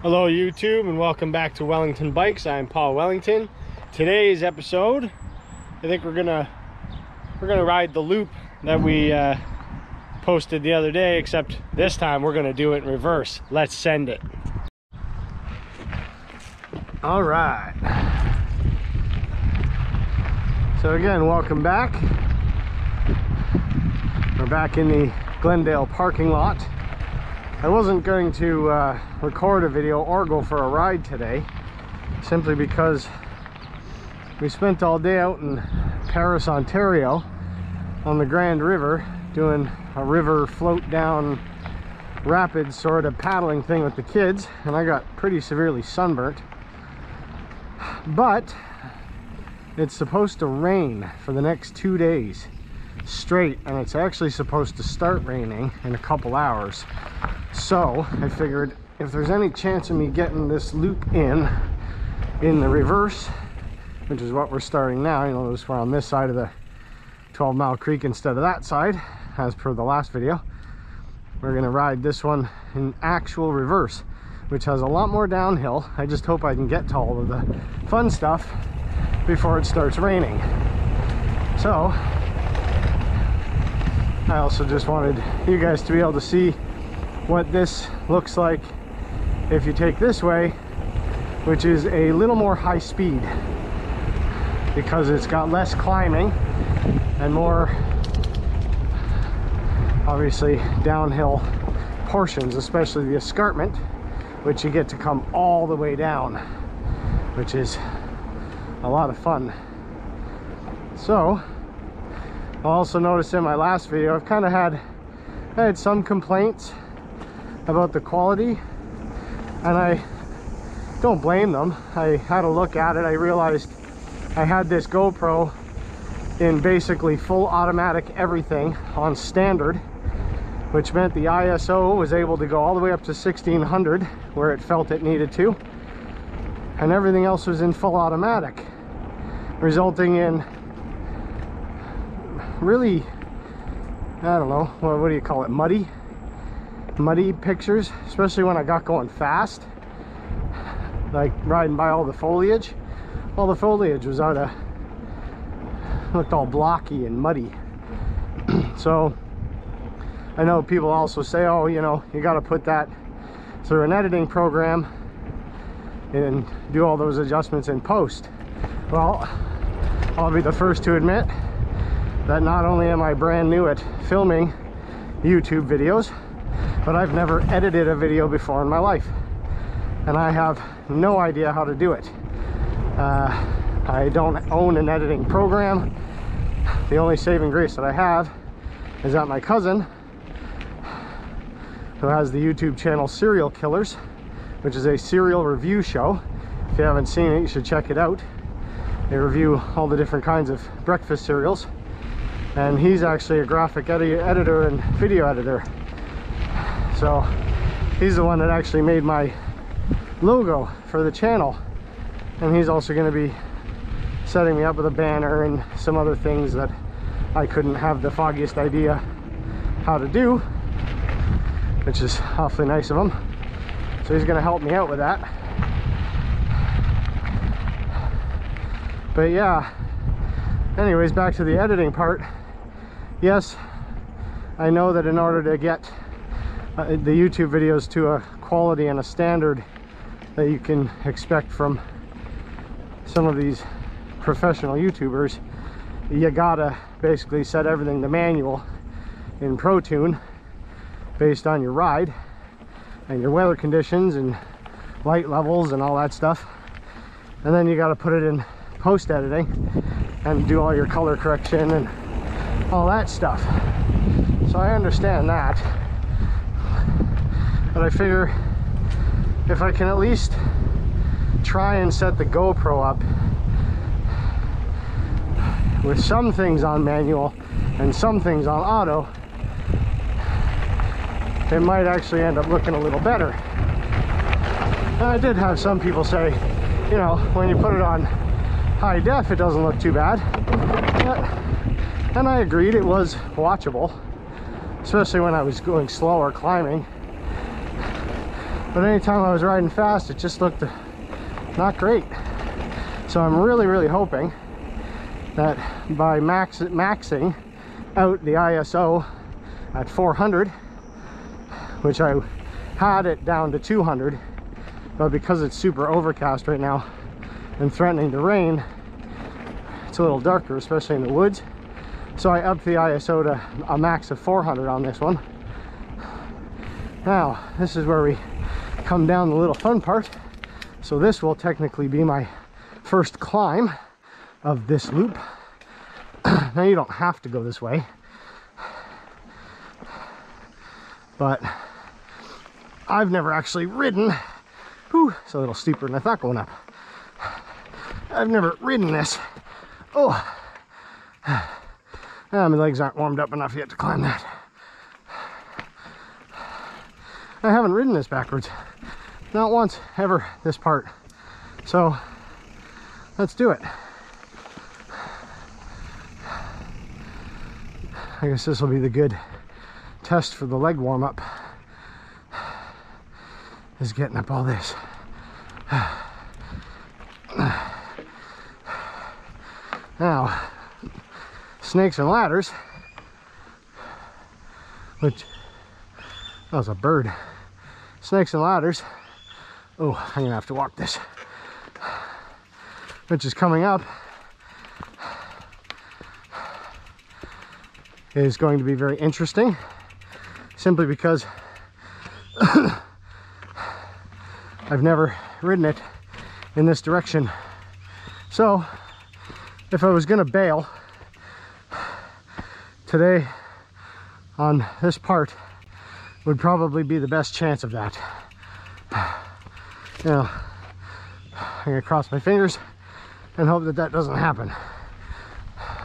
Hello YouTube and welcome back to Wellingtonbikes. I'm Paul Wellington. Today's episode, I think we're gonna ride the loop that we posted the other day, except this time we're gonna do it in reverse. Let's send it. All right. So again, welcome back. We're back in the Glendale parking lot. I wasn't going to record a video or go for a ride today, simply because we spent all day out in Paris, Ontario on the Grand River doing a river float down rapid sort of paddling thing with the kids, and I got pretty severely sunburnt. But it's supposed to rain for the next 2 days straight, and it's actually supposed to start raining in a couple hours. So I figured if there's any chance of me getting this loop in the reverse, which is what we're starting now, you'll notice we're on this side of the 12 Mile Creek instead of that side, as per the last video. We're going to ride this one in actual reverse, which has a lot more downhill. I just hope I can get to all of the fun stuff before it starts raining. So I also just wanted you guys to be able to see what this looks like if you take this way, which is a little more high speed because it's got less climbing and more obviously downhill portions, especially the escarpment, which you get to come all the way down, which is a lot of fun. So I also noticed in my last video I've kind of I had some complaints about the quality, and I don't blame them. I had a look at it. I realized I had this GoPro in basically full automatic everything on standard, which meant the ISO was able to go all the way up to 1600 where it felt it needed to, and everything else was in full automatic, resulting in really, I don't know, what do you call it, muddy pictures, especially when I got going fast, like riding by all the foliage. All the foliage was looked all blocky and muddy. So I know people also say, oh, you know, you got to put that through an editing program and do all those adjustments in post. Well, I'll be the first to admit that not only am I brand new at filming YouTube videos, but I've never edited a video before in my life, and I have no idea how to do it. I don't own an editing program. The only saving grace that I have is that my cousin, who has the YouTube channel Serial Killers, which is a cereal review show. If you haven't seen it, you should check it out. They review all the different kinds of breakfast cereals, and he's actually a graphic editor and video editor. So he's the one that actually made my logo for the channel, and he's also going to be setting me up with a banner and some other things that I couldn't have the foggiest idea how to do, which is awfully nice of him. So he's going to help me out with that. But yeah, anyways, back to the editing part. Yes, I know that in order to get the YouTube videos to a quality and a standard that you can expect from some of these professional YouTubers, you gotta basically set everything to manual in Pro Tune based on your ride and your weather conditions and light levels and all that stuff, and then you got to put it in post editing and do all your color correction and all that stuff. So I understand that, but I figure if I can at least try and set the GoPro up with some things on manual and some things on auto, it might actually end up looking a little better. And I did have some people say, you know, when you put it on high def it doesn't look too bad, and I agreed, it was watchable, especially when I was going slower climbing. but anytime I was riding fast, it just looked not great. So I'm really hoping that by maxing out the ISO at 400, which I had it down to 200, but because it's super overcast right now and threatening to rain, it's a little darker, especially in the woods. So I upped the ISO to a max of 400 on this one. Now, this is where we come down the little fun part. So this will technically be my first climb of this loop. Now you don't have to go this way, but I've never actually ridden. Whew, it's a little steeper than I thought going up. I've never ridden this. Oh, my legs aren't warmed up enough yet to climb that. I haven't ridden this backwards, not once ever, this part. So let's do it. I guess this will be the good test for the leg warm-up, is getting up all this. Now, snakes and ladders, which, that was a bird. Snakes and ladders, oh, I'm gonna have to walk this, which is coming up, is going to be very interesting, simply because I've never ridden it in this direction. So if I was gonna bail today on this part, would probably be the best chance of that. You know, I'm gonna cross my fingers and hope that that doesn't happen,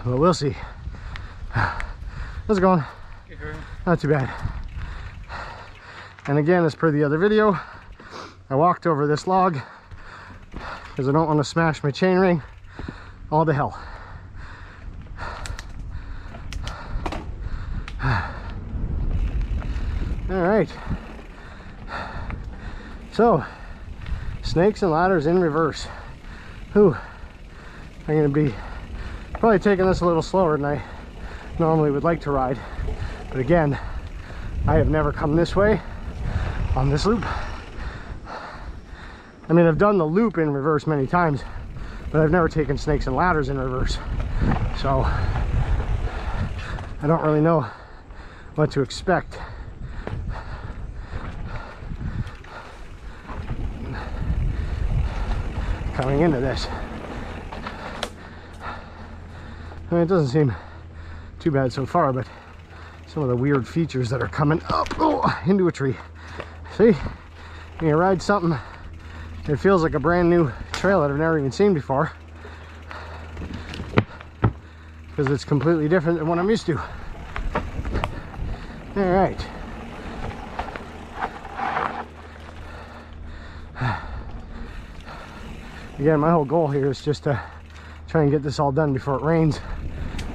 but we'll see. How's it going? Not too bad. And again, as per the other video, I walked over this log because I don't want to smash my chain ring all to hell. All right. So, snakes and ladders in reverse. Whew. I'm gonna be probably taking this a little slower than I normally would like to ride, but again, I have never come this way on this loop. I mean, I've done the loop in reverse many times, but I've never taken snakes and ladders in reverse, so I don't really know what to expect. Coming into this, I mean, it doesn't seem too bad so far, but some of the weird features that are coming up into a tree. See, when you ride something, it feels like a brand new trail that I've never even seen before, because it's completely different than what I'm used to. All right. Again, my whole goal here is just to try and get this all done before it rains.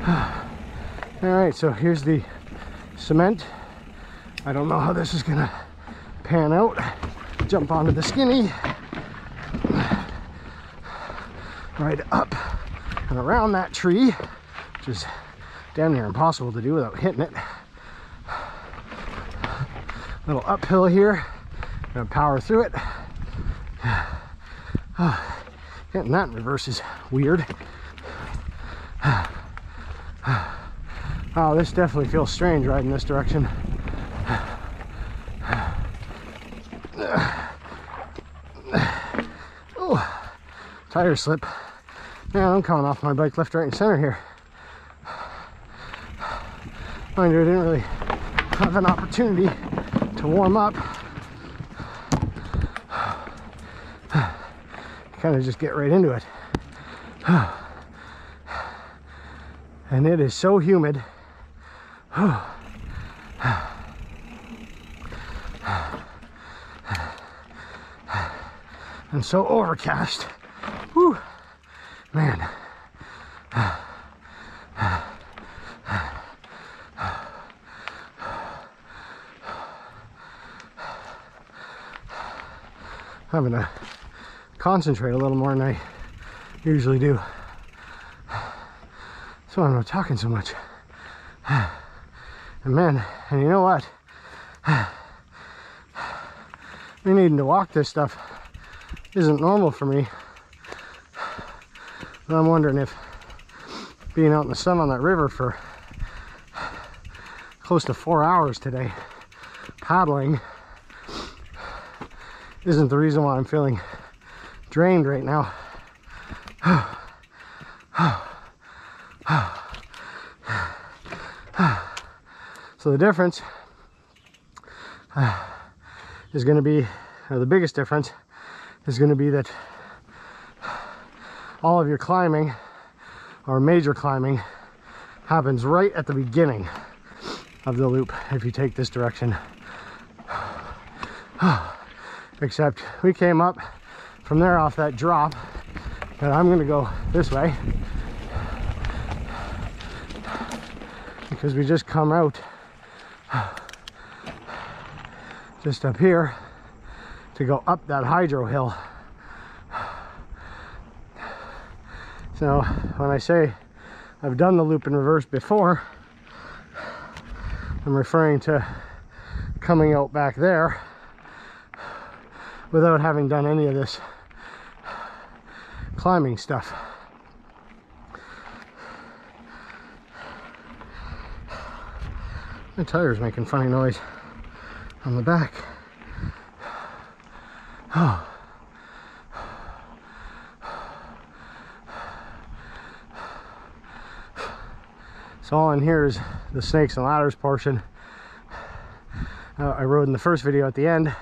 All right, so here's the cement. I don't know how this is gonna pan out. Jump onto the skinny, right up and around that tree, which is damn near impossible to do without hitting it. Little uphill here, gonna power through it. Getting that in reverse is weird. Oh, this definitely feels strange riding this direction. Oh, tire slip. Yeah, I'm coming off my bike left, right, and center here. Mind you, I didn't really have an opportunity to warm up. Kind of just get right into it. And it is so humid. And so overcast. Whew. Man. having to concentrate a little more than I usually do. So I'm not talking so much. And man, and you know what? Me needing to walk this stuff isn't normal for me. But I'm wondering if being out in the sun on that river for close to 4 hours today, paddling, isn't the reason why I'm feeling drained right now. So the difference is going to be, or the biggest difference is going to be that all of your climbing, or major climbing, happens right at the beginning of the loop if you take this direction. Except we came up from there off that drop, but I'm going to go this way because we just come out just up here to go up that hydro hill. So when I say I've done the loop in reverse before, I'm referring to coming out back there without having done any of this climbing stuff. My tire's making funny noise on the back. Oh. So all in here is the snakes and ladders portion. I rode in the first video at the end.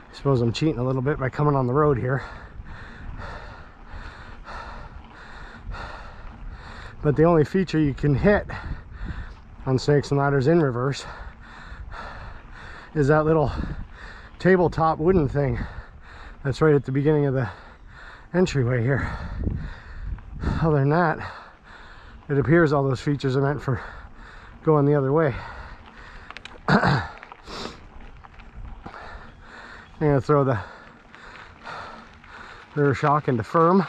I suppose I'm cheating a little bit by coming on the road here. But the only feature you can hit on snakes and ladders in reverse is that little tabletop wooden thing that's right at the beginning of the entryway here. Other than that, it appears all those features are meant for going the other way. I'm gonna throw the rear shock into firm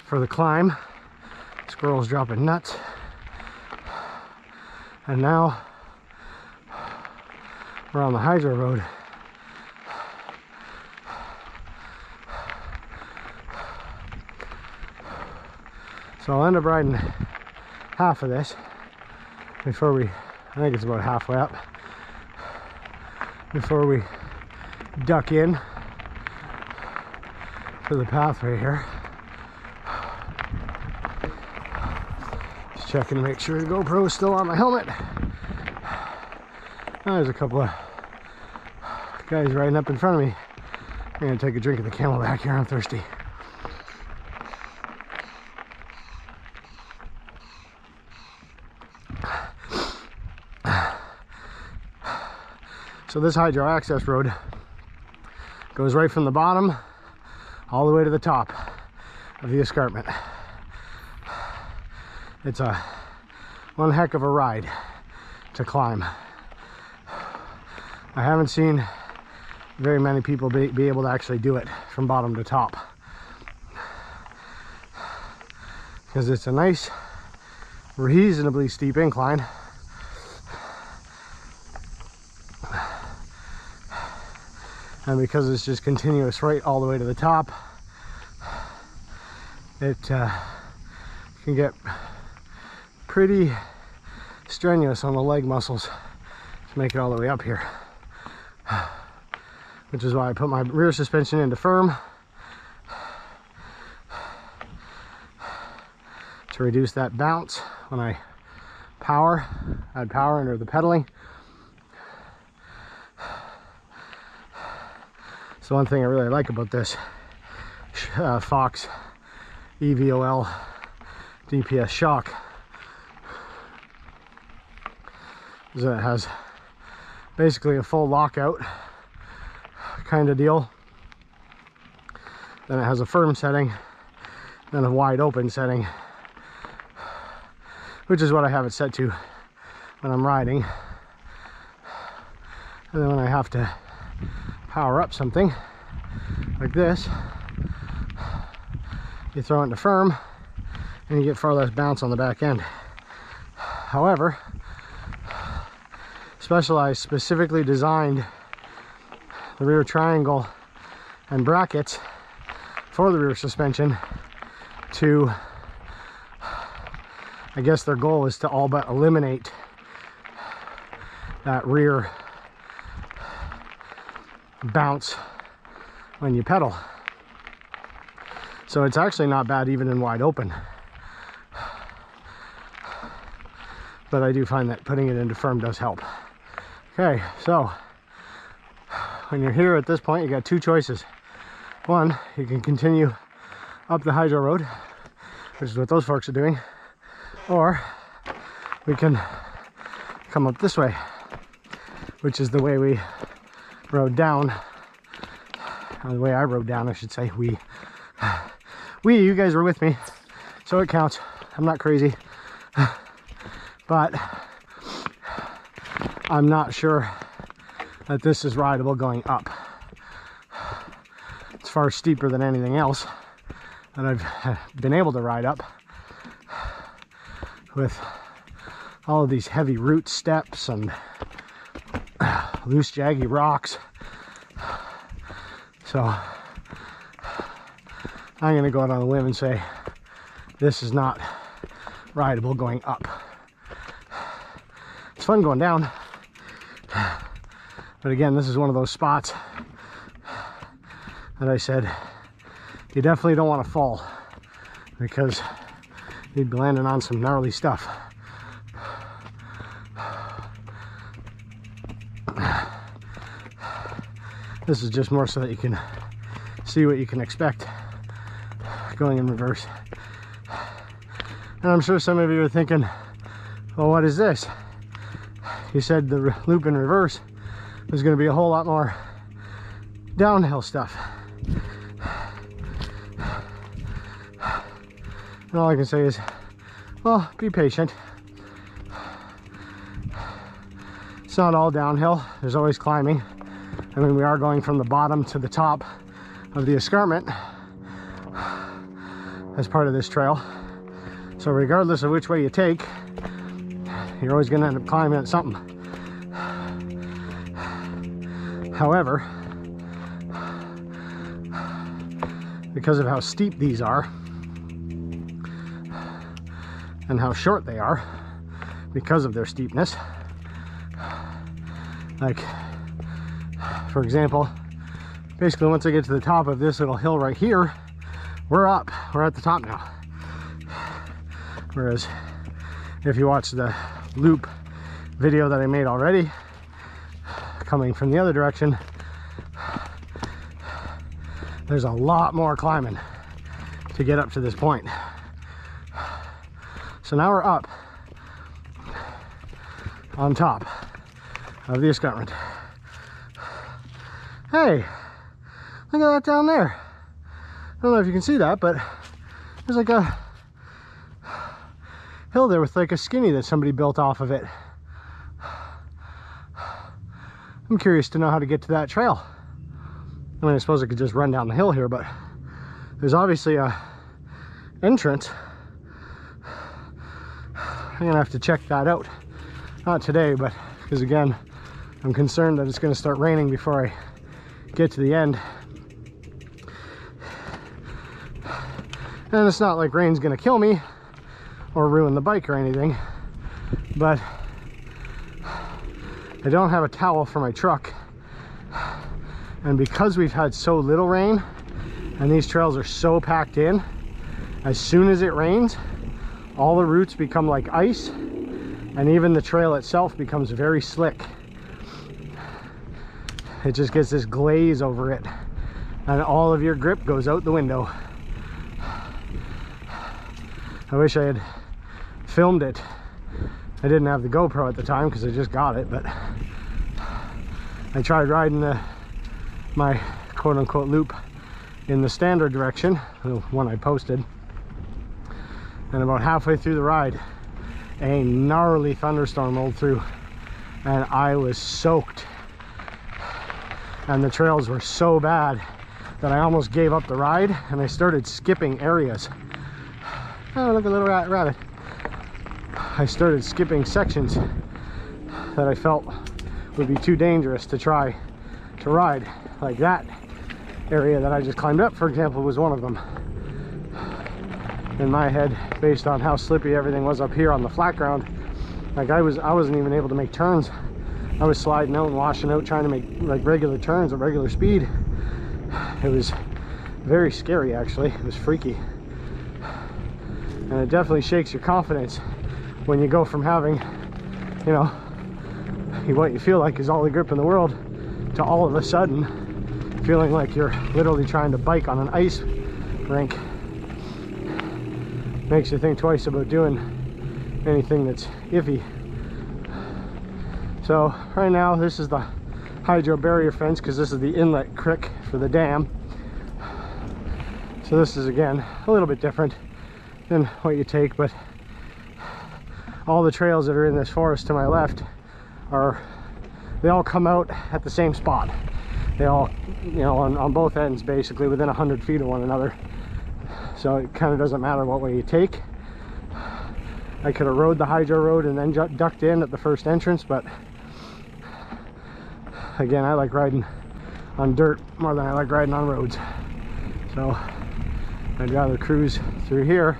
for the climb. Squirrels dropping nuts. And now we're on the hydro road. So I'll end up riding half of this before we, I think it's about halfway up, before we duck in to the pathway here. Just checking to make sure the GoPro is still on my helmet. Oh, there's a couple of guys riding up in front of me. I'm gonna take a drink of the Camelback here, I'm thirsty. So this hydro access road goes right from the bottom all the way to the top of the escarpment. It's one heck of a ride to climb. I haven't seen very many people be able to actually do it from bottom to top, because it's a nice, reasonably steep incline. And because it's just continuous right all the way to the top, it can get pretty strenuous on the leg muscles to make it all the way up here. Which is why I put my rear suspension into firm to reduce that bounce when I add power under the pedaling. So one thing I really like about this Fox EVOL DPS shock is that it has basically a full lockout kind of deal. Then it has a firm setting, then a wide open setting, which is what I have it set to when I'm riding. And then when I have to power up something like this, you throw it into firm and you get far less bounce on the back end. However, Specialized specifically designed the rear triangle and brackets for the rear suspension to, I guess their goal is to all but eliminate that rear bounce when you pedal. So it's actually not bad even in wide open. But I do find that putting it into firm does help. Okay, so when you're here at this point, you got two choices. One, you can continue up the hydro road, which is what those folks are doing, or we can come up this way, which is the way we rode down, or the way I rode down, I should say. You guys were with me, so it counts. I'm not crazy, but I'm not sure that this is rideable going up. It's far steeper than anything else that I've been able to ride up, with all of these heavy root steps and loose jaggy rocks. So I'm gonna go out on a limb and say this is not rideable going up. It's fun going down, but again, this is one of those spots that I said you definitely don't want to fall, because you'd be landing on some gnarly stuff. This is just more so that you can see what you can expect going in reverse. And I'm sure some of you are thinking, well, what is this? You said the loop in reverse was going to be a whole lot more downhill stuff. And all I can say is, well, be patient. It's not all downhill. There's always climbing. I mean, we are going from the bottom to the top of the escarpment as part of this trail. So regardless of which way you take, you're always going to end up climbing at something. However, because of how steep these are and how short they are because of their steepness, like, for example, basically once I get to the top of this little hill right here, we're up, we're at the top now. Whereas if you watch the loop video that I made already, coming from the other direction, there's a lot more climbing to get up to this point. So now we're up on top of the escarpment. Hey, look at that down there. I don't know if you can see that, but there's like a hill there with like a skinny that somebody built off of it. I'm curious to know how to get to that trail. I mean, I suppose I could just run down the hill here, but there's obviously a entrance. I'm gonna have to check that out. Not today, but because again, I'm concerned that it's gonna start raining before I get to the end. And it's not like rain's gonna kill me or ruin the bike or anything, but I don't have a towel for my truck, and because we've had so little rain and these trails are so packed in, as soon as it rains, all the roots become like ice, and even the trail itself becomes very slick. It just gets this glaze over it, and all of your grip goes out the window. I wish I had filmed it. I didn't have the GoPro at the time because I just got it, but I tried riding my quote-unquote loop in the standard direction, the one I posted, and about halfway through the ride, a gnarly thunderstorm rolled through, and I was soaked and the trails were so bad that I almost gave up the ride and I started skipping areas. Oh, look, a little rabbit. I started skipping sections that I felt would be too dangerous to try to ride. Like that area that I just climbed up, for example, was one of them. In my head, based on how slippy everything was up here on the flat ground, like I wasn't even able to make turns. I was sliding out and washing out, trying to make like regular turns at regular speed. It was very scary, actually. It was freaky, and it definitely shakes your confidence when you go from having, you know, what you feel like is all the grip in the world to all of a sudden feeling like you're literally trying to bike on an ice rink. Makes you think twice about doing anything that's iffy. So right now this is the hydro barrier fence, because this is the inlet creek for the dam. So this is again a little bit different than what you take, but all the trails that are in this forest to my left they all come out at the same spot. They all, you know, on both ends, basically within 100 feet of one another. So it kind of doesn't matter what way you take. I could have rode the hydro road and then ducked in at the first entrance, but again, I like riding on dirt more than I like riding on roads. So I'd rather cruise through here.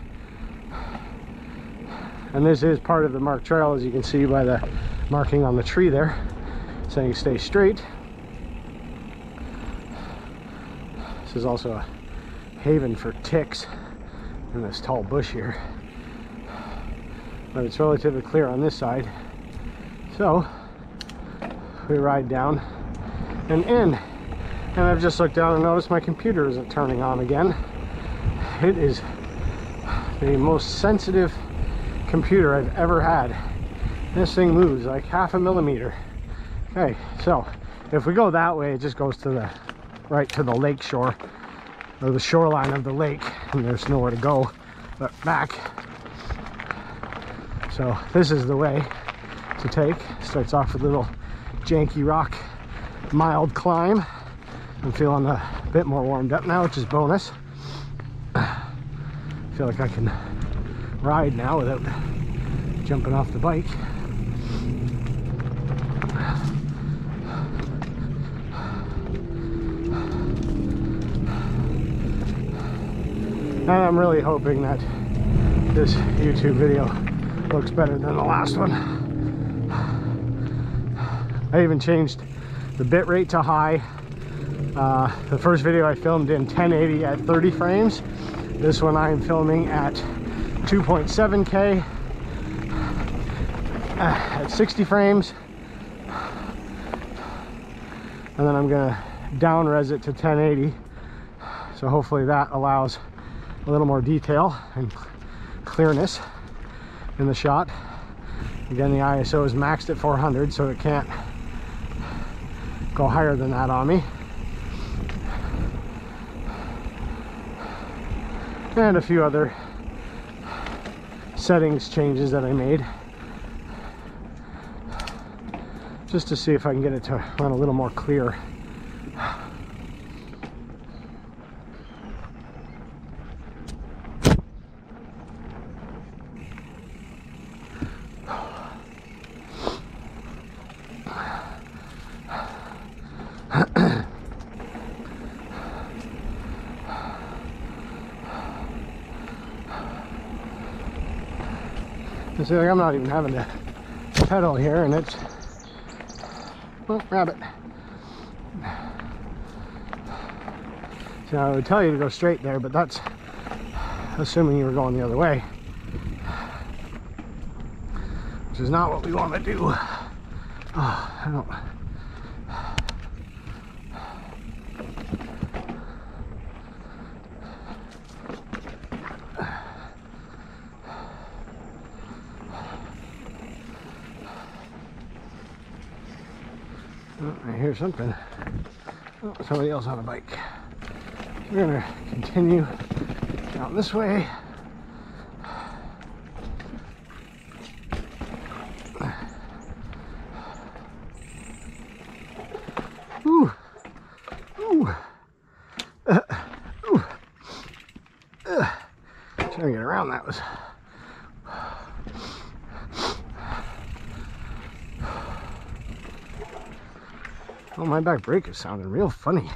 And this is part of the marked trail, as you can see by the marking on the tree there, saying stay straight. This is also a haven for ticks in this tall bush here, but it's relatively clear on this side. So we ride down and in, and I've just looked down and noticed my computer isn't turning on again. It is the most sensitive computer I've ever had. This thing moves like half a millimeter. Okay, so if we go that way, it just goes to the right to the lake shore, or the shoreline of the lake, and there's nowhere to go but back. So this is the way to take. Starts off with a little janky rock, mild climb. I'm feeling a bit more warmed up now, which is bonus. I feel like I can ride now without jumping off the bike. And I'm really hoping that this YouTube video looks better than the last one. I even changed the bit rate to high. The first video I filmed in 1080 at 30 frames. This one I'm filming at 2.7K at 60 frames. And then I'm gonna down res it to 1080. So hopefully that allows a little more detail and clearness in the shot. Again, the ISO is maxed at 400, so it can't go higher than that on me. And a few other settings changes that I made, just to see if I can get it to run a little more clear. See, like, I'm not even having to pedal here, and it's, oh, rabbit. So I would tell you to go straight there, but that's assuming you were going the other way, which is not what we want to do. Oh, I don't. I hear something. Oh, somebody else on a bike. We're gonna continue down this way. Whew. down that was. Oh, my back brake is sounding real funny.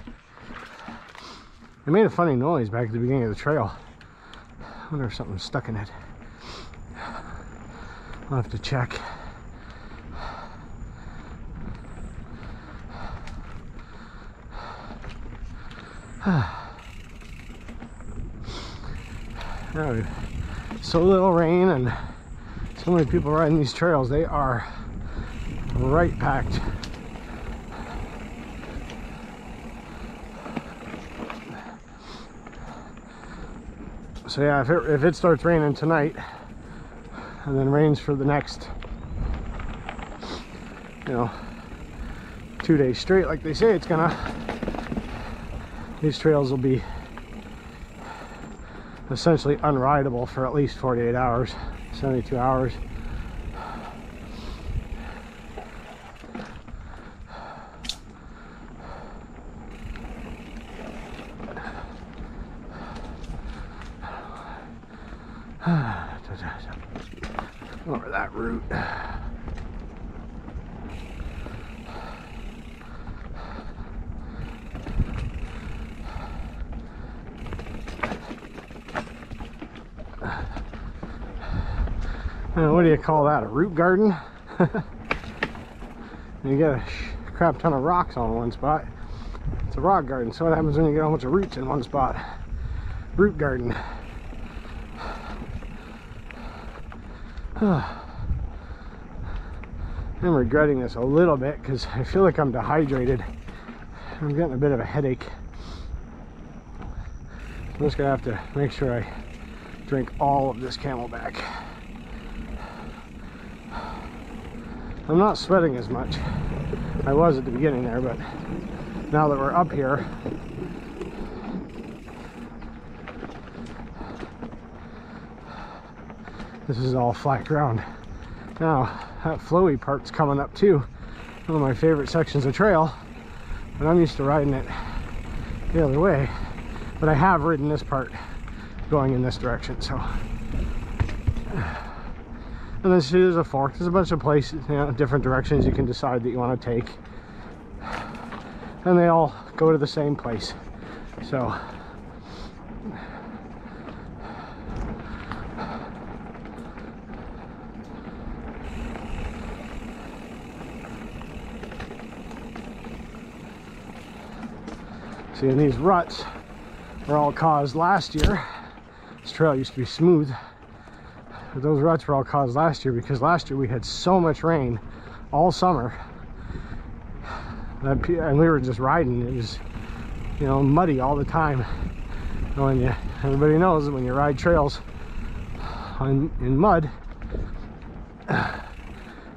It made a funny noise back at the beginning of the trail. I wonder if something's stuck in it. I'll have to check. Now, so little rain and so many people riding these trails, they are right packed. So yeah, if it starts raining tonight and then rains for the next, you know, 2 days straight like they say it's gonna, these trails will be essentially unrideable for at least 48 hours, 72 hours. Over that route. What do you call that? A root garden? You get a crap ton of rocks on one spot. It's a rock garden. So what happens when you get a bunch of roots in one spot? Root garden. I'm regretting this a little bit because I feel like I'm dehydrated. I'm getting a bit of a headache. I'm just gonna have to make sure I drink all of this Camelback. I'm not sweating as much. I was at the beginning there, but now that we're up here, this is all flat ground. Now, that flowy part's coming up too. One of my favorite sections of trail. But I'm used to riding it the other way. But I have ridden this part going in this direction, so. And then see, there's a fork. There's a bunch of places, you know, different directions you can decide that you want to take. And they all go to the same place. So. See, and these ruts were all caused last year. This trail used to be smooth. But those ruts were all caused last year because last year we had so much rain all summer. And we were just riding. It was, you know, muddy all the time. And everybody knows that when you ride trails in mud,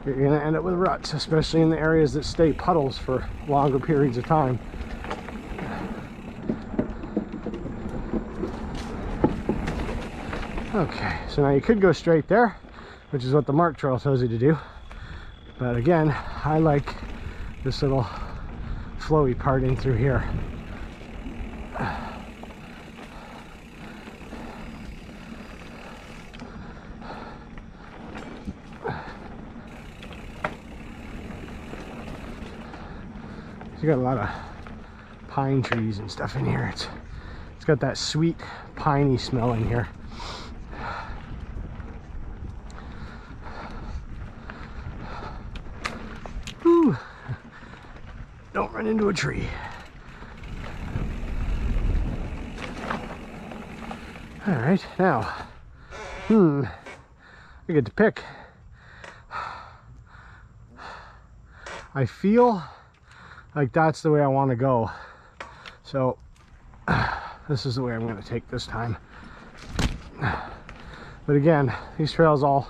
you're going to end up with ruts, especially in the areas that stay puddles for longer periods of time. Okay, so now you could go straight there, which is what the marked trail tells you to do. But again, I like this little flowy part in through here. You got a lot of pine trees and stuff in here. It's got that sweet piney smell in here. Whew. Don't run into a tree. All right, now, I get to pick. I feel like that's the way I want to go. So this is the way I'm going to take this time. But again, these trails all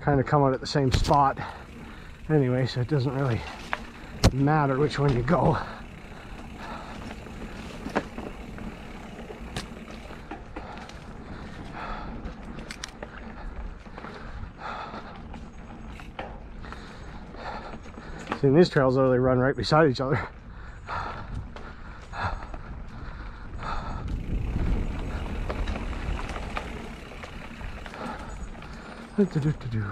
kind of come out at the same spot anyway, so it doesn't really matter which one you go. See, these trails literally run right beside each other. Do-do-do-do-do.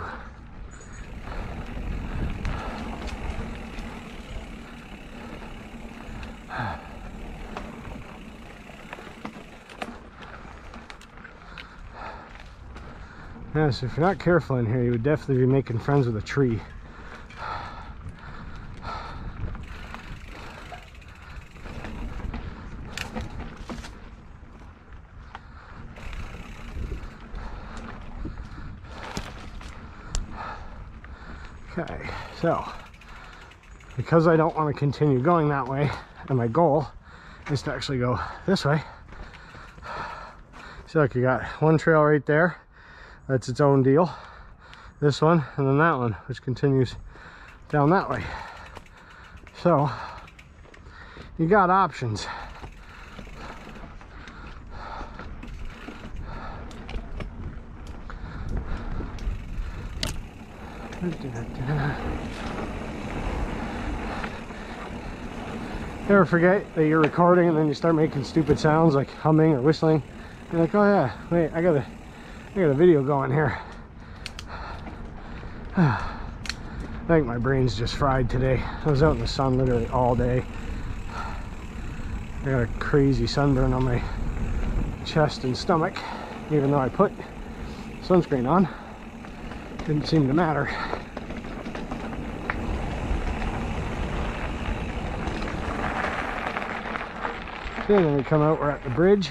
Yeah, so if you're not careful in here, you would definitely be making friends with a tree. Okay, so because I don't want to continue going that way, and my goal is to actually go this way. So like you got one trail right there, that's its own deal. This one, and then that one, which continues down that way. So you got options. Ever forget that you're recording and then you start making stupid sounds like humming or whistling? You're like, oh yeah, wait, I got a video going here. I think my brain's just fried today. I was out in the sun literally all day. I got a crazy sunburn on my chest and stomach, even though I put sunscreen on. Didn't seem to matter. Okay, then we come out, we're at the bridge.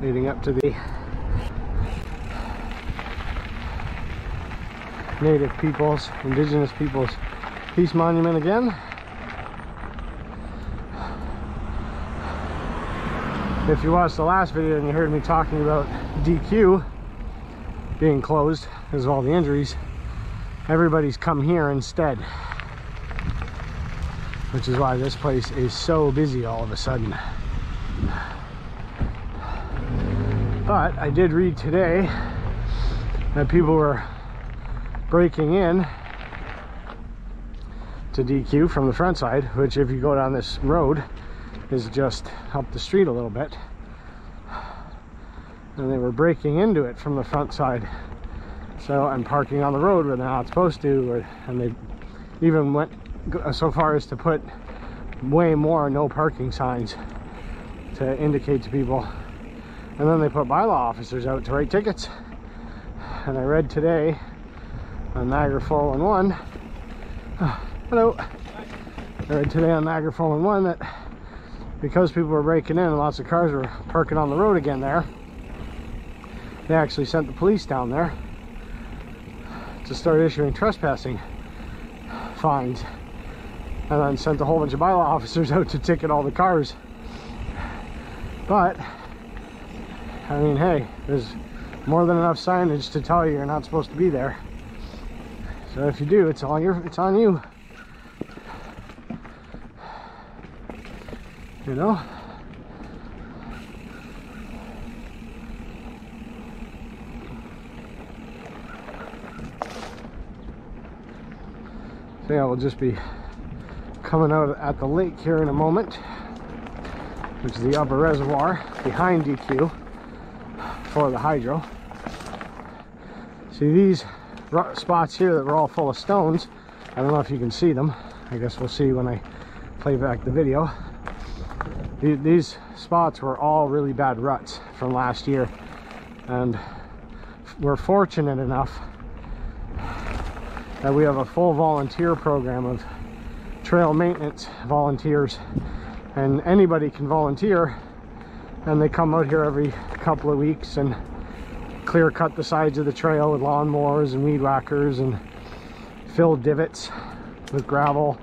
Leading up to the Native peoples, Indigenous peoples Peace Monument again. If you watched the last video and you heard me talking about DQ being closed because of all the injuries, everybody's come here instead, which is why this place is so busy all of a sudden. But I did read today that people were breaking in to DQ from the front side, which if you go down this road is just up the street a little bit, and they were breaking into it from the front side. So I'm parking on the road where they're not supposed to, and they even went so far as to put way more no parking signs to indicate to people. And then they put bylaw officers out to write tickets. And I read today on Niagara 411, hello, I read today on Niagara 411 that because people were breaking in and lots of cars were parking on the road again there, they actually sent the police down there to start issuing trespassing fines, and then sent a whole bunch of bylaw officers out to ticket all the cars. But I mean, hey, there's more than enough signage to tell you you're not supposed to be there. So if you do, it's on you. You know? So yeah, we'll just be coming out at the lake here in a moment, which is the upper reservoir behind DQ for the hydro. See these spots here that were all full of stones, I don't know if you can see them. I guess we'll see when I play back the video. These spots were all really bad ruts from last year, and we're fortunate enough that we have a full volunteer program of trail maintenance volunteers, and anybody can volunteer, and they come out here every couple of weeks and clear cut the sides of the trail with lawnmowers and weed whackers and fill divots with gravel,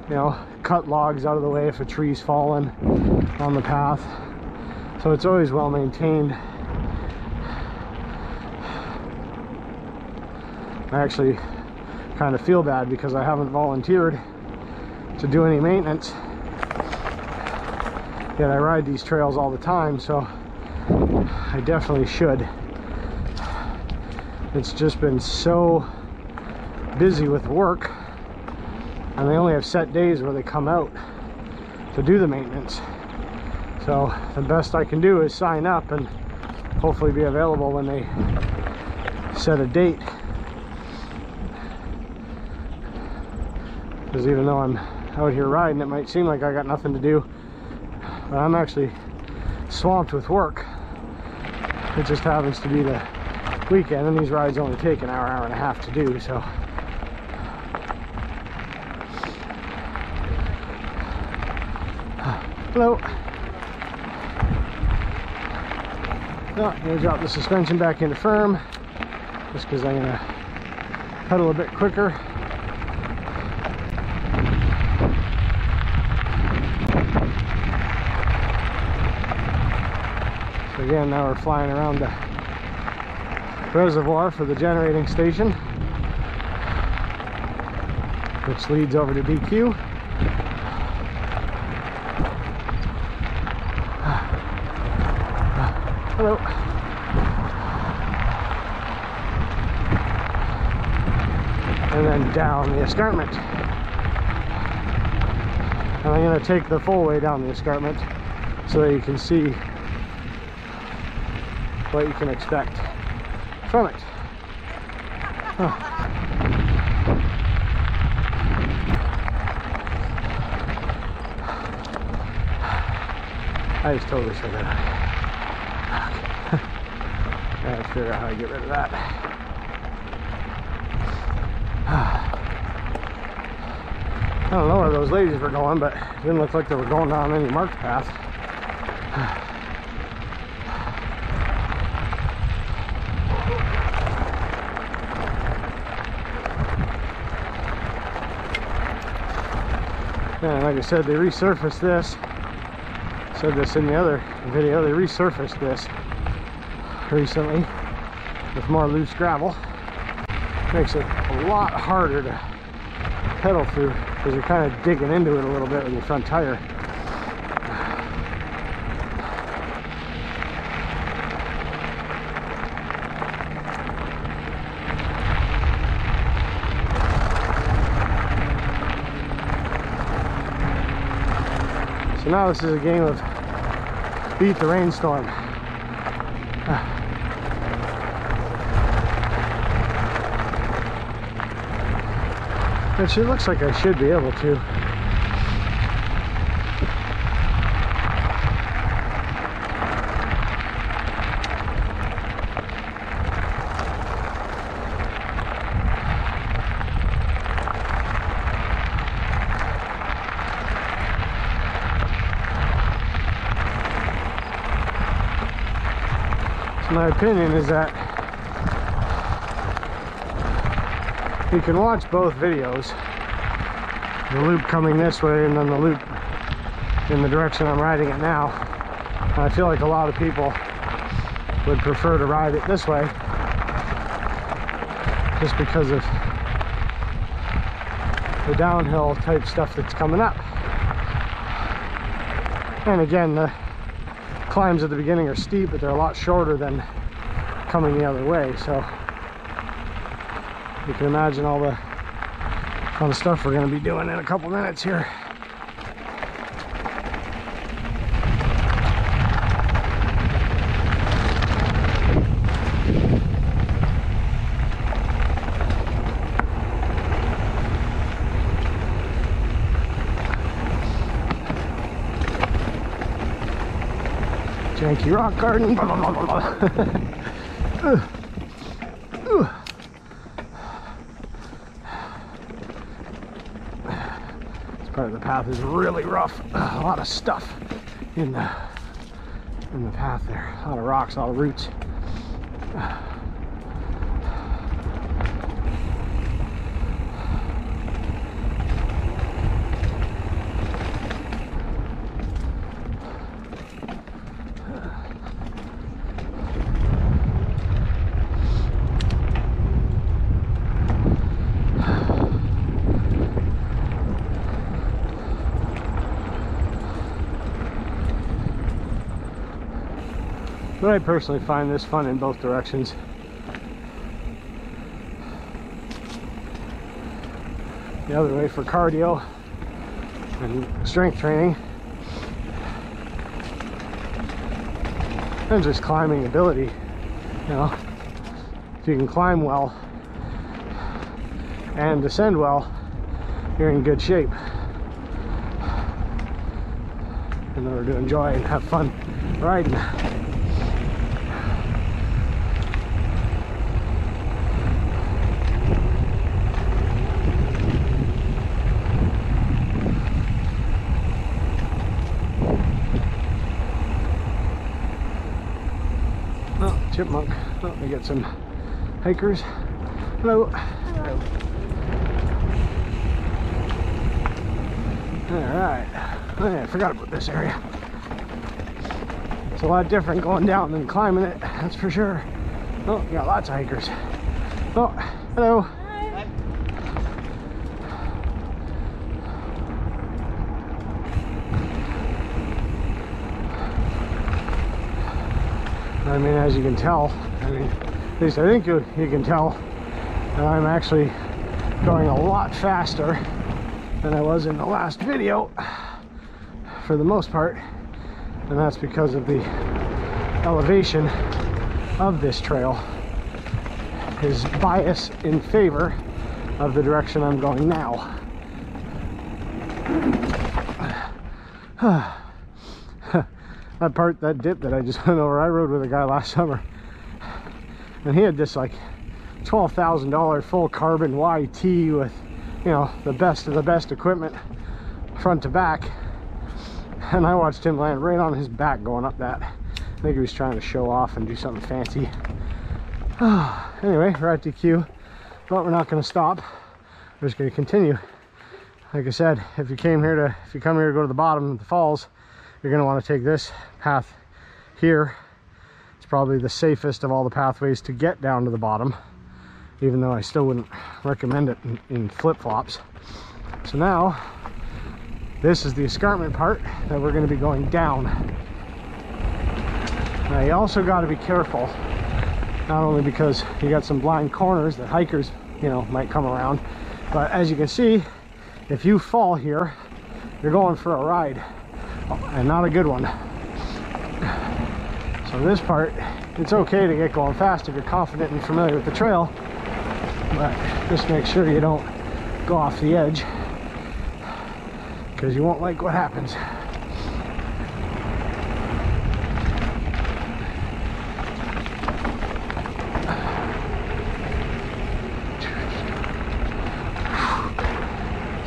you know, cut logs out of the way if a tree's fallen on the path. So it's always well maintained. I actually kind of feel bad because I haven't volunteered to do any maintenance, yet I ride these trails all the time, so I definitely should. It's just been so busy with work, and they only have set days where they come out to do the maintenance. So the best I can do is sign up and hopefully be available when they set a date. Because even though I'm out here riding, it might seem like I got nothing to do, but I'm actually swamped with work. It just happens to be the weekend, and these rides only take an hour, hour and a half to do, so. Hello. No, I'm going to drop the suspension back into firm, just because I'm going to pedal a bit quicker. So again, now we're flying around the reservoir for the generating station, which leads over to DQ. Hello. And then down the escarpment. And I'm going to take the full way down the escarpment so that you can see what you can expect from it. I just totally said that. I have to figure out how to get rid of that. I don't know where those ladies were going, but it didn't look like they were going down any marked path. And like I said, they resurfaced this. I said this in the other video, they resurfaced this recently with more loose gravel. Makes it a lot harder to pedal through because you're kind of digging into it a little bit with your front tire. So now this is a game of beat the rainstorm. Which it looks like I should be able to. So my opinion is that you can watch both videos, the loop coming this way and then the loop in the direction I'm riding it now. And I feel like a lot of people would prefer to ride it this way just because of the downhill type stuff that's coming up. And again, the climbs at the beginning are steep, but they're a lot shorter than coming the other way, so you can imagine all the fun stuff we're going to be doing in a couple minutes here. Janky rock garden. Part of the path is really rough. A lot of stuff in the path there. A lot of rocks, a lot of roots. But I personally find this fun in both directions. The other way for cardio and strength training and just climbing ability. You know, if you can climb well and descend well, you're in good shape in order to enjoy and have fun riding. Oh, chipmunk. Oh, we get some hikers. Hello. Hello. Alright. Oh, yeah, I forgot about this area. It's a lot different going down than climbing it, that's for sure. Oh, we got lots of hikers. Oh, hello. Hi. I mean, as you can tell, at least I think you can tell that I'm actually going a lot faster than I was in the last video for the most part, and that's because of the elevation of this trail is biased in favor of the direction I'm going now. That dip that I just went over, I rode with a guy last summer, and he had this like $12,000 full carbon YT with, you know, the best of the best equipment front to back, and I watched him land right on his back going up that. I think he was trying to show off and do something fancy. Anyway, we're at DQ, but we're not going to stop. We're just going to continue. Like I said, if you come here to go to the bottom of the falls, you're going to want to take this path here. It's probably the safest of all the pathways to get down to the bottom, even though I still wouldn't recommend it in flip-flops. So now, this is the escarpment part that we're going to be going down. Now you also got to be careful, not only because you got some blind corners that hikers, you know, might come around, but as you can see, if you fall here, you're going for a ride, and not a good one. So this part, it's okay to get going fast if you're confident and familiar with the trail, but just make sure you don't go off the edge, because you won't like what happens.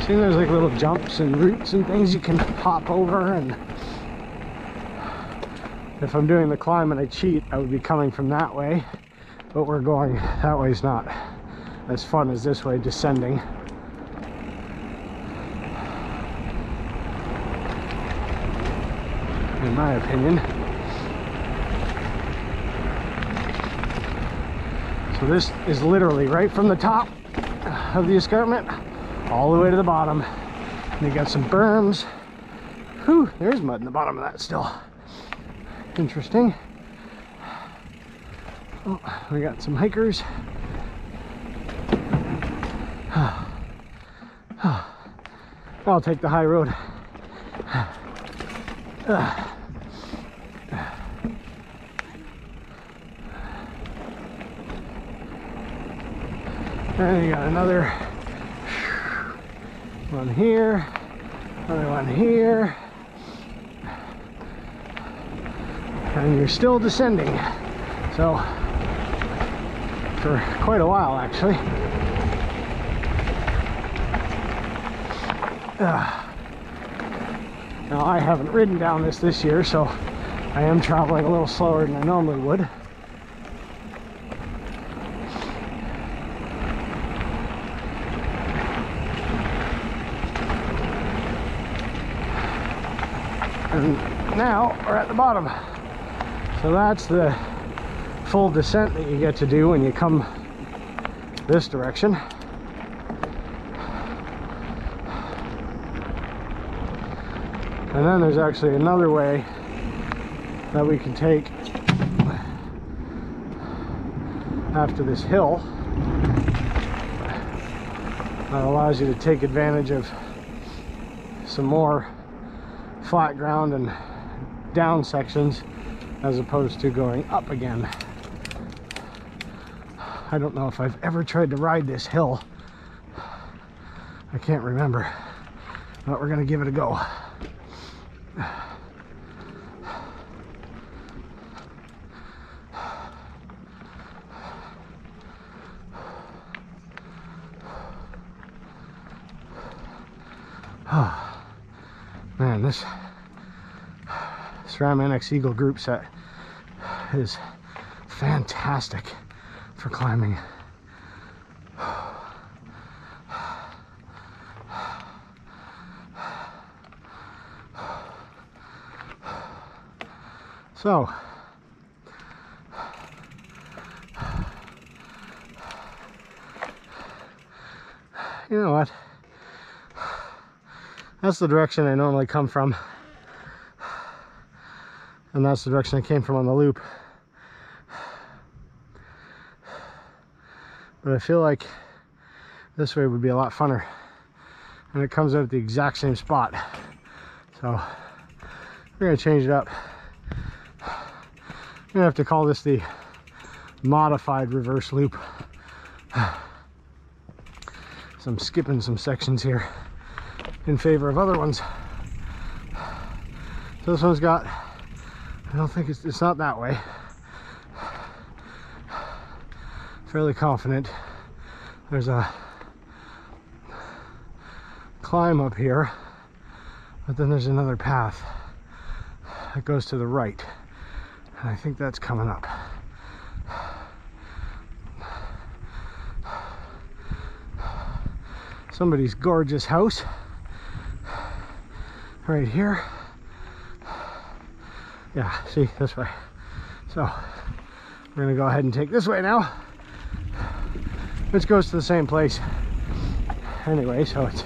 See, there's like little jumps and roots and things you can hop over, and if I'm doing the climb and I cheat, I would be coming from that way, but we're going that way. Is not as fun as this way, descending. In my opinion. So this is literally right from the top of the escarpment all the way to the bottom. And you got some berms. Whew, there's mud in the bottom of that still. Interesting. Oh, we got some hikers. I'll take the high road. And you got another one here, another one here, and you're still descending, so for quite a while actually. Now I haven't ridden down this year, so I am traveling a little slower than I normally would. And now we're at the bottom. So that's the full descent that you get to do when you come this direction. And then there's actually another way that we can take after this hill that allows you to take advantage of some more flat ground and down sections as opposed to going up again. I don't know if I've ever tried to ride this hill. I can't remember, but we're gonna give it a go. Oh, man, this SRAM NX Eagle group set is fantastic for climbing. So, you know what? That's the direction I normally come from. And that's the direction I came from on the loop. But I feel like this way would be a lot funner. And it comes out at the exact same spot. So we're gonna change it up. I'm gonna have to call this the modified reverse loop. So I'm skipping some sections here in favor of other ones. So this one's got, I don't think it's not that way. Fairly confident there's a climb up here, but then there's another path that goes to the right, and I think that's coming up. Somebody's gorgeous house right here. Yeah, see, this way. So we're gonna go ahead and take this way now, which goes to the same place anyway, so it's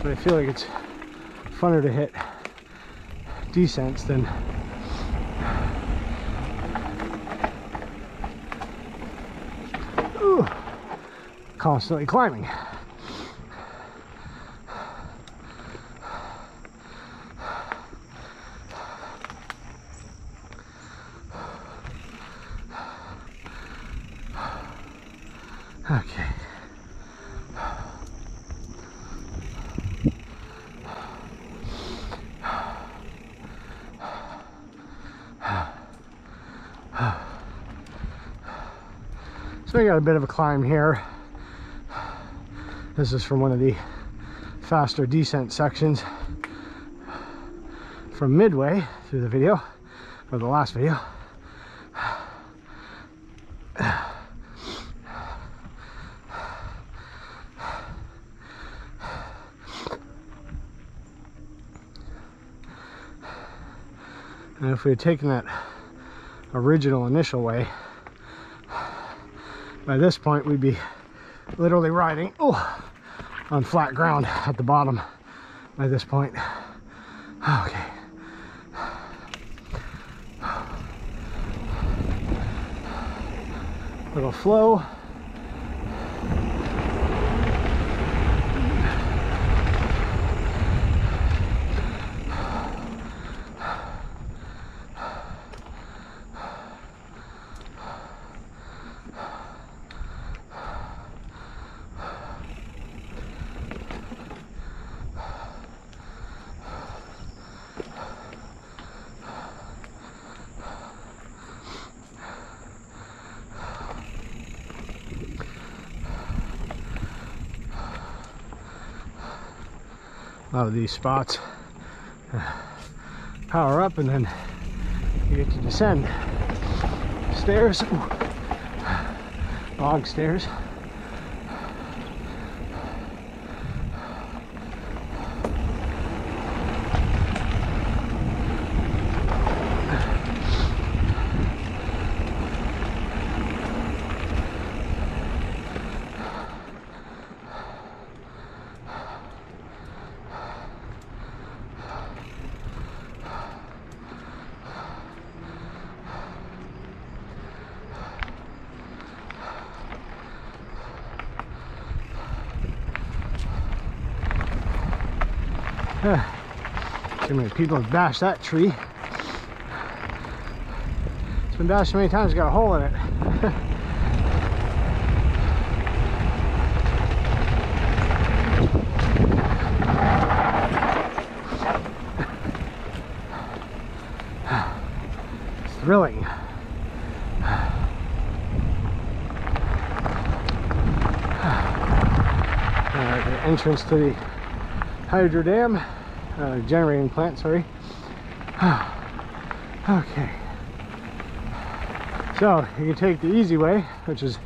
but I feel like it's funner to hit descents than constantly climbing. Okay. So we got a bit of a climb here. This is from one of the faster descent sections from midway through the video, or the last video. And if we had taken that original initial way, by this point we'd be literally riding on flat ground at the bottom by this point. Okay. Little flow. A lot of these spots power up and then you get to descend stairs. Log stairs. Too many people have bashed that tree. It's been bashed so many times, it's got a hole in it. Thrilling. The entrance to the hydro dam, generating plant, sorry. Okay. So you can take the easy way, which is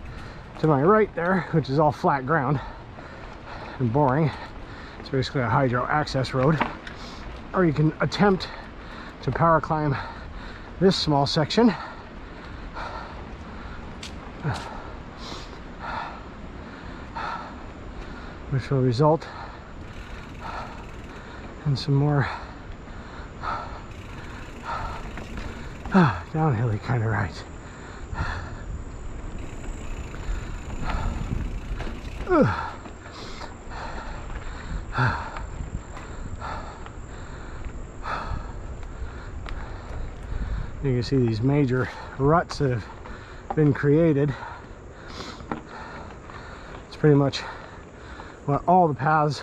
to my right there, which is all flat ground and boring. It's basically a hydro access road. Or you can attempt to power climb this small section. Which will result in some more downhilly kind of rides. You can see these major ruts that have been created. It's pretty much what all the paths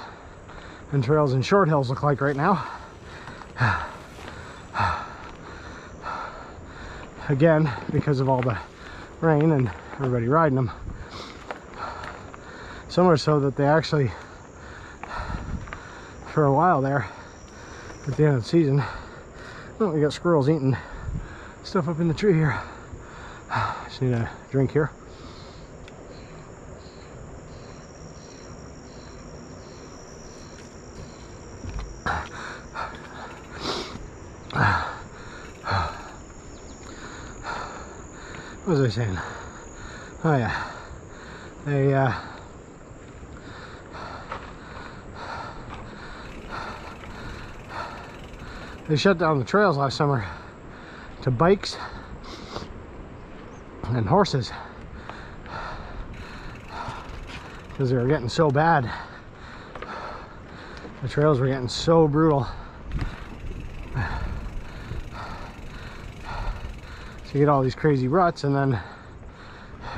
and trails and short hills look like right now. Again, because of all the rain and everybody riding them. So much so that they actually, for a while there, at the end of the season, well, we got squirrels eating stuff up in the tree here. Just need a drink here. What was I saying? Oh yeah, they shut down the trails last summer to bikes and horses because they were getting so bad. The trails were getting so brutal. So you get all these crazy ruts and then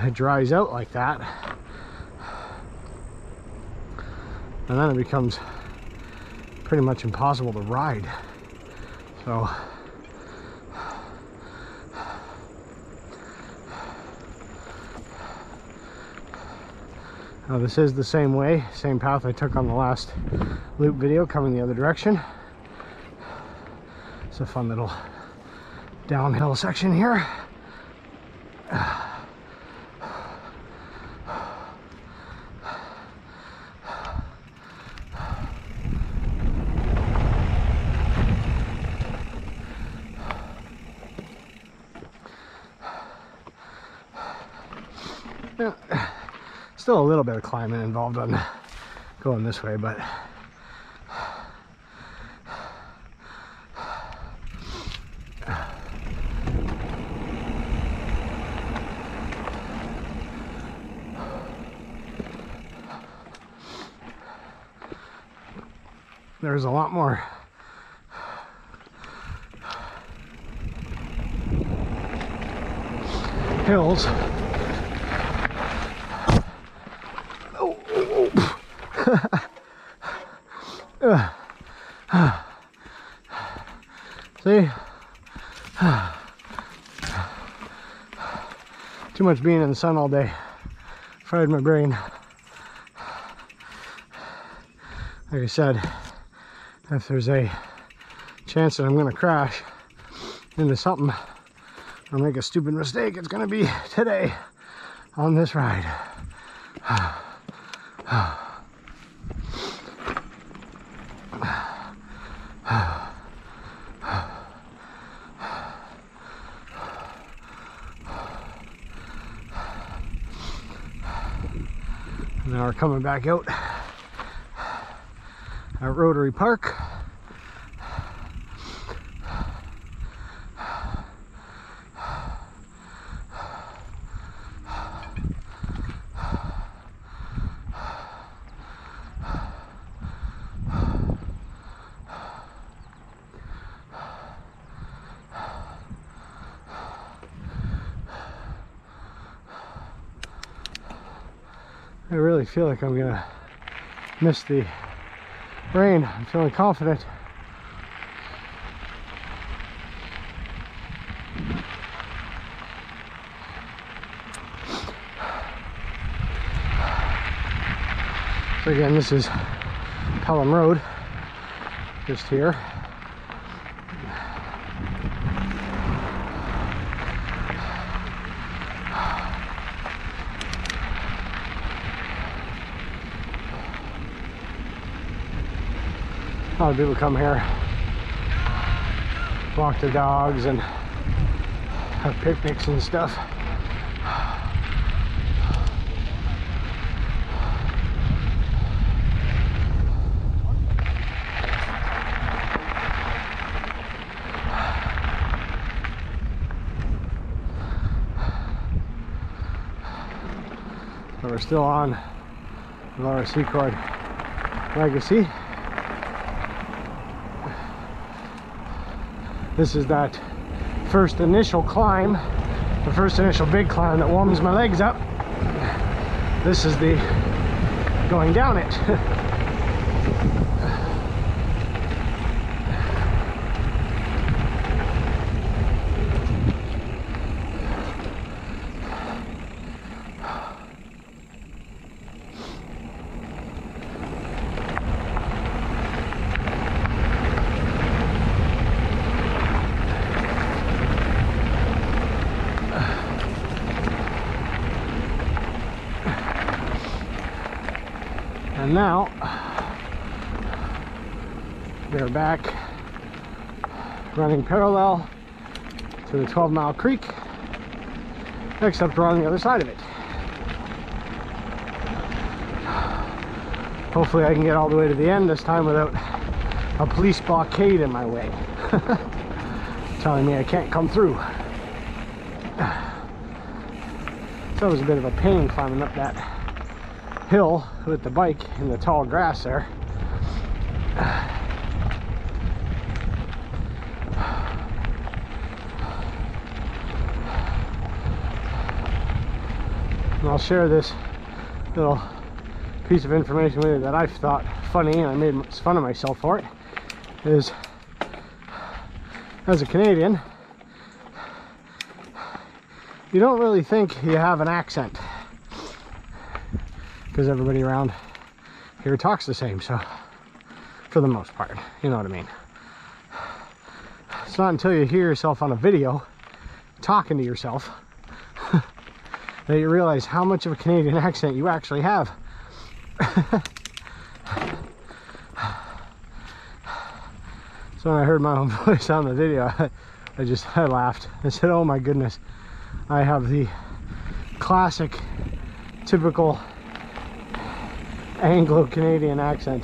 it dries out like that. And then it becomes pretty much impossible to ride. So now this is the same way, same path I took on the last loop video coming the other direction. It's a fun little downhill section here. Yeah, still a little bit of climbing involved on going this way, but there's a lot more hills. See? Too much being in the sun all day. Fried my brain. Like I said, if there's a chance that I'm going to crash into something or make a stupid mistake, it's going to be today on this ride. Now we're coming back out at Rotary Park. I really feel like I'm gonna miss the rain. I'm feeling confident. So again, this is Pelham Road, just here. A lot of people come here, walk their dogs and have picnics and stuff. So we're still on Lower Secord Legacy. This is that first initial climb, the first initial big climb that warms my legs up. This is the going down it. And now they're back running parallel to the 12-mile creek, except we're on the other side of it. Hopefully I can get all the way to the end this time without a police blockade in my way telling me I can't come through. So it was a bit of a pain climbing up that hill with the bike in the tall grass there. And I'll share this little piece of information with you that I've thought funny, and I made fun of myself for it, is as a Canadian, you don't really think you have an accent, because everybody around here talks the same, so for the most part, you know what I mean. It's not until you hear yourself on a video talking to yourself that you realize how much of a Canadian accent you actually have. So when I heard my own voice on the video, I laughed. I said, oh my goodness, I have the classic, typical Anglo-Canadian accent.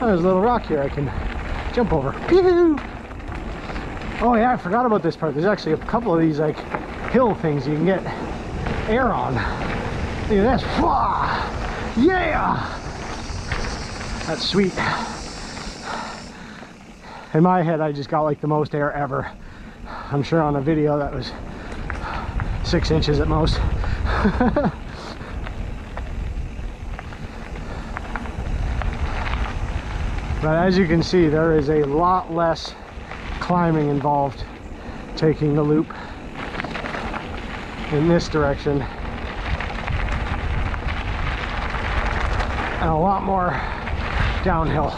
Oh, there's a little rock here I can jump over. Pew! Oh yeah, I forgot about this part. There's actually a couple of these like hill things you can get air on. Look at this. Yeah! That's sweet. In my head, I just got like the most air ever. I'm sure on a video that was 6 inches at most. But as you can see, there is a lot less climbing involved taking the loop in this direction, and a lot more downhill.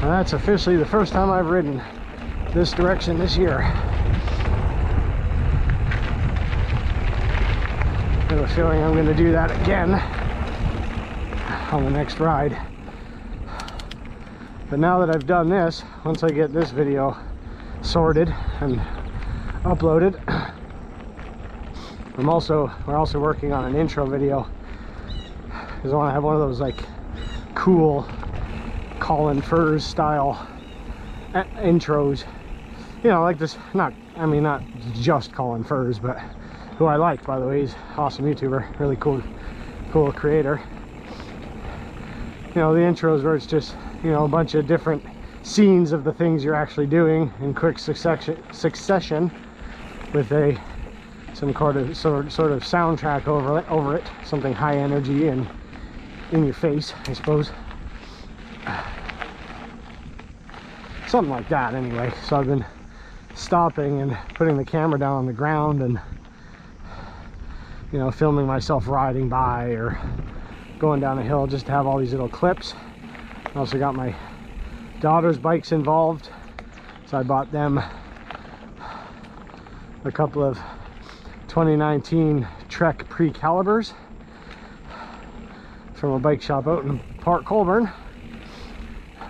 And that's officially the first time I've ridden this direction this year. I have a feeling I'm going to do that again on the next ride. But now that I've done this, once I get this video sorted and uploaded, we're also working on an intro video, because I want to have one of those like cool Colin Furze style intros, you know, like this. Not just Colin Furze, but who I like, by the way. He's an awesome YouTuber, really cool creator. You know, the intros where it's just, you know, a bunch of different scenes of the things you're actually doing in quick succession, with some sort of soundtrack over it, something high energy and in your face, I suppose. Something like that anyway. So I've been stopping and putting the camera down on the ground and, you know, filming myself riding by or going down a hill, just to have all these little clips. I also got my daughter's bikes involved, so I bought them a couple of 2019 Trek pre-calibers from a bike shop out in Port Colborne.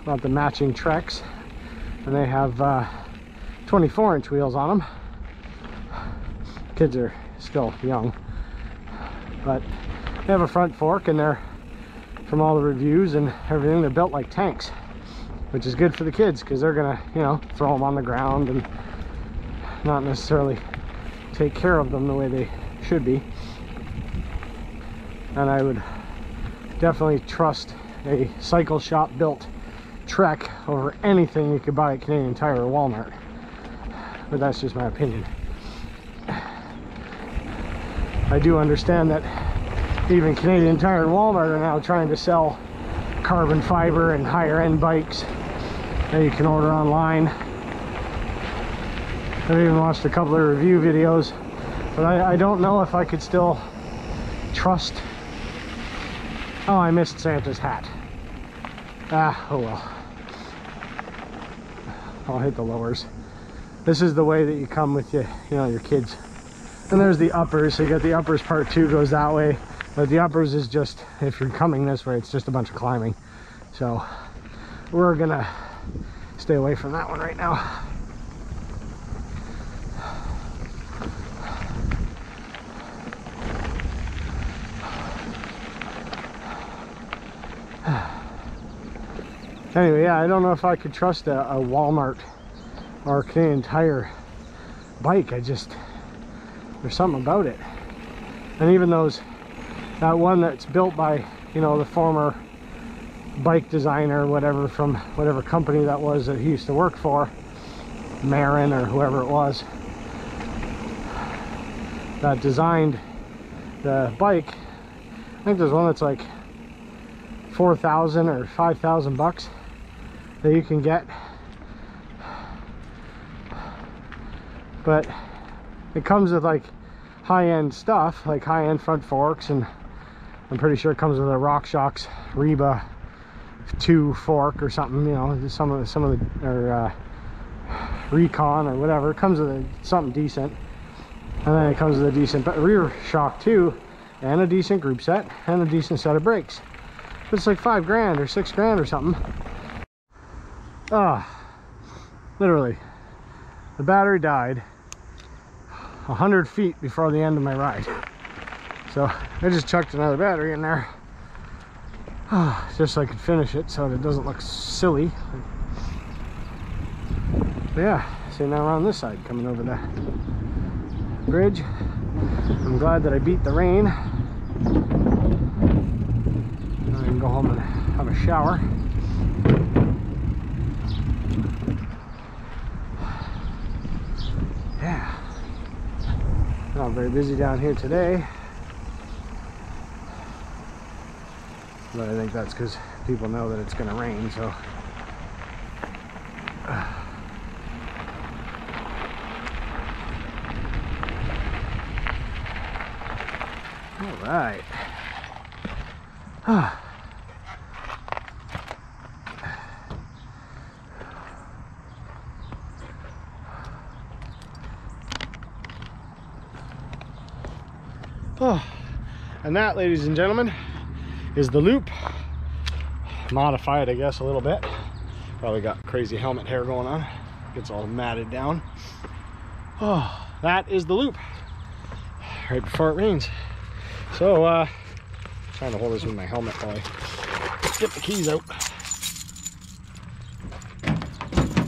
Bought the matching Treks, and they have 24-inch wheels on them. Kids are still young, but they have a front fork, and they're, from all the reviews and everything, they're built like tanks, which is good for the kids because they're gonna, you know, throw them on the ground and not necessarily take care of them the way they should be. And I would definitely trust a cycle shop built Trek over anything you could buy at Canadian Tire or Walmart, but that's just my opinion. I do understand that even Canadian Tire and Walmart are now trying to sell carbon fiber and higher end bikes that you can order online. I've even watched a couple of review videos, but I don't know if I could still trust. Oh, I missed Santa's hat. Oh well. I'll hit the lowers. This is the way that you come with your kids. And there's the uppers, so you got the uppers part 2 goes that way. But the uppers is just, if you're coming this way, it's just a bunch of climbing. So we're gonna stay away from that one right now. Anyway, yeah, I don't know if I could trust a Walmart or Canadian Tire bike. There's something about it. And even that one that's built by, you know, the former bike designer, whatever, from whatever company that was that he used to work for, Marin or whoever it was, that designed the bike. I think there's one that's like 4,000 or 5,000 bucks that you can get, but it comes with like high-end stuff, like high-end front forks, and I'm pretty sure it comes with a RockShox Reba 2 fork or something, you know, some of the or Recon or whatever. It comes with something decent, and then it comes with a decent rear shock too, and a decent group set and a decent set of brakes. But it's like $5 grand or $6 grand or something. Literally, the battery died 100 feet before the end of my ride. So I just chucked another battery in there, just so I could finish it so that it doesn't look silly. But yeah, see, now we're on this side coming over the bridge. I'm glad that I beat the rain. I can go home and have a shower. Yeah, not very busy down here today, but I think that's because people know that it's going to rain, so all right. And that, ladies and gentlemen, is the loop. Modified, I guess, a little bit. Probably got crazy helmet hair going on. Gets all matted down. Oh, that is the loop. Right before it rains. So, trying to hold this with my helmet while I get the keys out.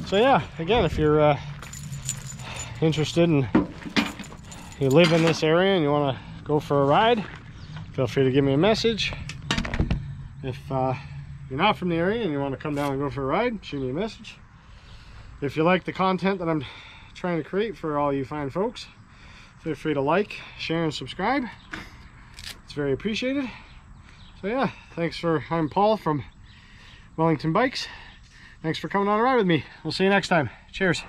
So yeah, again, if you're interested and you live in this area and you want to go for a ride, feel free to give me a message. If you're not from the area and you want to come down and go for a ride, shoot me a message. If you like the content that I'm trying to create for all you fine folks, Feel free to like, share, and subscribe. It's very appreciated. So yeah, I'm Paul from Wellington Bikes. Thanks for coming on a ride with me. We'll see you next time. Cheers.